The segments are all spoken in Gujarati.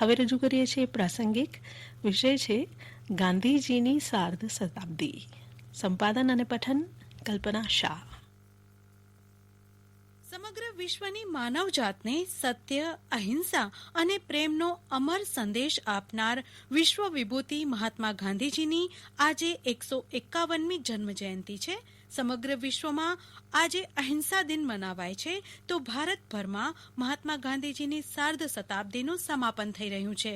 હવે રજૂ કરીએ છીએ પ્રાસંગિક. વિષય છે ગાંધીજીની સાર્ધ શતાબ્દી. સંપાદન અને પઠન કલ્પના શાહ. સમગ્ર વિશ્વની માનવજાતને સત્ય, અહિંસા અને પ્રેમનો અમર સંદેશ આપનાર વિશ્વ વિભૂતિ મહાત્મા ગાંધીજીની આજે 151મી જન્મજયંતિ છે. સમગ્ર વિશ્વમાં આજે અહિંસા દિન મનાવાય છે, તો ભારતભરમાં મહાત્મા ગાંધીજીની સાર્ધ શતાબ્દીનું સમાપન થઈ રહ્યું છે.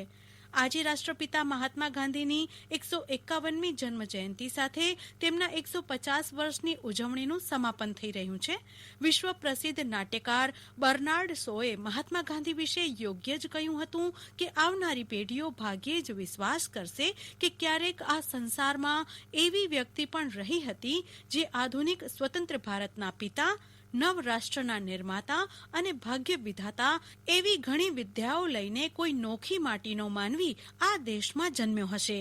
આજે રાષ્ટ્રપિતા મહાત્મા ગાંધીની 151મી જન્મજયંતિ સાથે તેમના 150 વર્ષની ઉજવણીનું સમાપન થઈ રહ્યું છે. વિશ્વ પ્રસિદ્ધ નાટ્યકાર બર્નાર્ડ શોએ મહાત્મા ગાંધી વિશે યોગ્ય જ કહ્યું હતું કે આવનારી પેઢીઓ ભાગ્યે જ વિશ્વાસ કરશે કે ક્યારેક આ સંસારમાં એવી વ્યક્તિ પણ રહી હતી જે આધુનિક સ્વતંત્ર ભારતના પિતા, નવ રાષ્ટ્રના નિર્માતા અને ભાગ્ય વિધાતા એવી ઘણી વિદ્યાઓ લઈને કોઈ નોખી માટીનો માનવી આ દેશમાં જન્મ્યો હશે.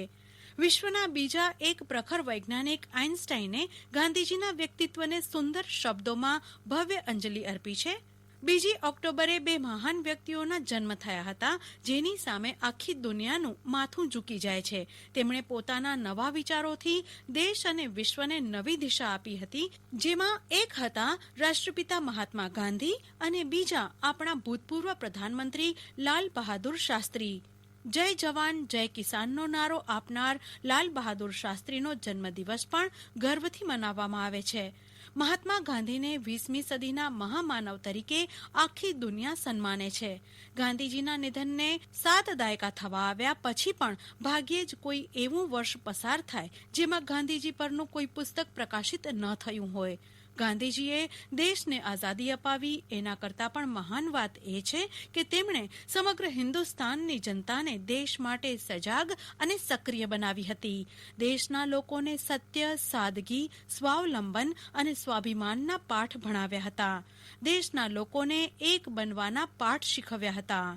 વિશ્વના બીજા એક પ્રખર વૈજ્ઞાનિક આઇન્સ્ટાઈને ગાંધીજીના વ્યક્તિત્વને સુંદર શબ્દોમાં ભવ્ય અંજલિ અર્પી છે. 2 ઓક્ટોબરે બે મહાન વ્યક્તિઓના જન્મ થયા હતા, જેની સામે આખી દુનિયાનું માથું ઝૂકી જાય છે. તેમણે પોતાના નવા વિચારોથી દેશ અને વિશ્વને નવી દિશા આપી હતી, જેમાં એક હતા રાષ્ટ્રપિતા મહાત્મા ગાંધી અને બીજા આપણા ભૂતપૂર્વ પ્રધાનમંત્રી લાલ બહાદુર શાસ્ત્રી. જય જવાન જય કિસાનનો નારો આપનાર લાલ બહાદુર શાસ્ત્રીનો જન્મદિવસ પણ ગર્વથી મનાવવામાં આવે છે. મહાત્મા ગાંધીને 20મી સદીના મહામાનવ તરીકે આખી દુનિયા સન્માને છે. ગાંધીજીના નિધનને 7 દાયકા થવા આવ્યા પછી પણ ભાગ્યે જ કોઈ એવું વર્ષ પસાર થાય જેમાં ગાંધીજી પરનું કોઈ પુસ્તક પ્રકાશિત ન થયું હોય. ગાંધીજીએ દેશને આઝાદી અપાવી, એના કરતાં પણ મહાન વાત એ છે કે તેમણે સમગ્ર હિન્દુસ્તાનની જનતાને દેશ માટે સજાગ અને સક્રિય બનાવી હતી. દેશના લોકોને સત્ય, સાદગી, સ્વાવલંબન અને સ્વાભિમાનના પાઠ ભણાવ્યા હતા. દેશના લોકોને એક બનવાના પાઠ શીખવ્યા હતા.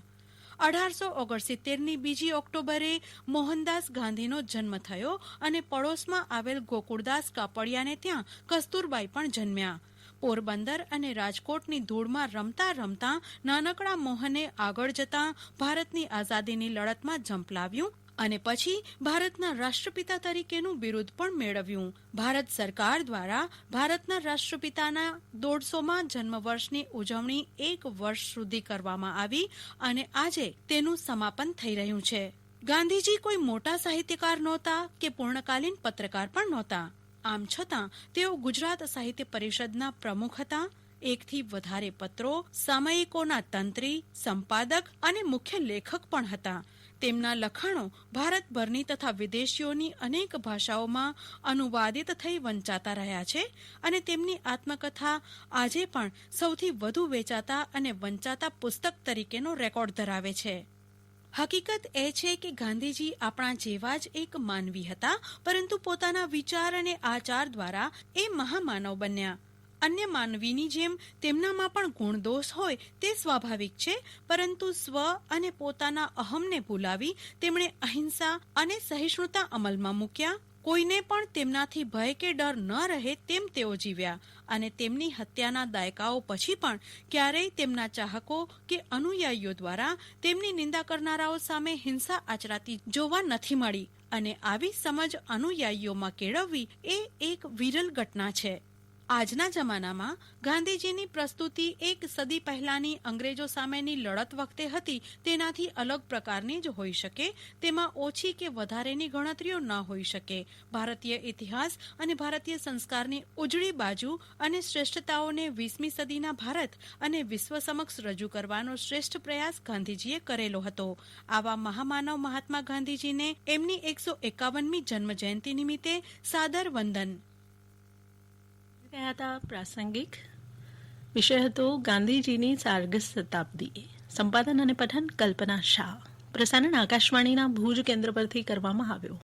1869ની 2 ઓક્ટોબરે મોહનદાસ ગાંધીનો જન્મ થયો અને પડોશમાં આવેલ ગોકુળદાસ કાપડિયાને ત્યાં કસ્તુરબાઈ પણ જન્મ્યા. પોરબંદર અને રાજકોટની ધૂળમાં રમતા રમતા નાનકડા મોહને આગળ જતા ભારતની આઝાદીની લડતમાં ઝંપલાવ્યું અને પછી ભારતના રાષ્ટ્રપિતા તરીકેનું બિરુદ પણ મેળવ્યું. ભારત સરકાર દ્વારા ભારતના રાષ્ટ્રપિતાના 150મા જન્મવર્ષની ઉજવણી 1 વર્ષ સુધી કરવામાં આવી અને આજે તેનું સમાપન થઈ રહ્યું છે. ગાંધીજી કોઈ મોટા સાહિત્યકાર નહોતા કે પૂર્ણકાલીન પત્રકાર પણ નહોતા. આમ છતાં તેઓ ગુજરાત સાહિત્ય પરિષદના પ્રમુખ હતા. 1 થી વધારે પત્રો, સામયિકોના તંત્રી, સંપાદક અને મુખ્ય લેખક પણ હતા. તેમના લખાણો ભારતભરની તથા વિદેશીઓની અનેક ભાષાઓમાં અનુવાદિત થઈ વંચાતા રહ્યા છે અને તેમની આત્મકથા આજે પણ સૌથી વધુ વેચાતા અને વંચાતા પુસ્તક તરીકેનો રેકોર્ડ ધરાવે છે. હકીકત એ છે કે ગાંધીજી આપણા જેવા જ એક માનવી હતા, પરંતુ પોતાના વિચાર અને આચાર દ્વારા એ મહામાનવ બન્યા. અન્ય માનવીની જેમ તેમનામાં પણ ગુણદોષ હોય તે સ્વાભાવિક છે, પરંતુ સ્વ અને પોતાના અહમને ભૂલાવી તેમણે અહિંસા અને સહિષ્ણુતા અમલમાં મૂક્યા. કોઈને પણ તેમનાથી ભય કે ડર ન રહે તેમ તેઓ જીવ્યા અને તેમની હત્યાના દાયકાઓ પછી પણ ક્યારેય તેમના ચાહકો કે અનુયાયીઓ દ્વારા તેમની નિંદા કરનારાઓ સામે હિંસા આચરાતી જોવા નથી મળી અને આવી સમજ અનુયાયીઓમાં કેળવવી એ એક વિરલ ઘટના છે. આજના જમાનામાં ગાંધીજીની પ્રસ્તુતિ 1 સદી પહેલાની અંગ્રેજો સામેની લડત વખતે હતી તેનાથી અલગ પ્રકારની જ હોઈ શકે. તેમાં ઓછી કે વધારેની ગણતરીઓ ન હોઈ શકે. ભારતીય ઇતિહાસ અને ભારતીય સંસ્કારની ઉજળી બાજુ અને શ્રેષ્ઠતાઓને 20મી સદીના ભારત અને વિશ્વ સમક્ષ રજૂ કરવાનો શ્રેષ્ઠ પ્રયાસ ગાંધીજીએ કરેલો હતો. આવા મહામાનવ મહાત્મા ગાંધીજીને એમની 151મી જન્મજયંતિ નિમિત્તે સાદર વંદન. હતા પ્રાસંગિક. વિષય હતો ગાંધીજીની સાર્ધ શતાબ્દી. સંપાદન અને પઠન કલ્પના શાહ. પ્રસારણ આકાશવાણીના ભુજ કેન્દ્ર પરથી કરવામાં આવ્યો.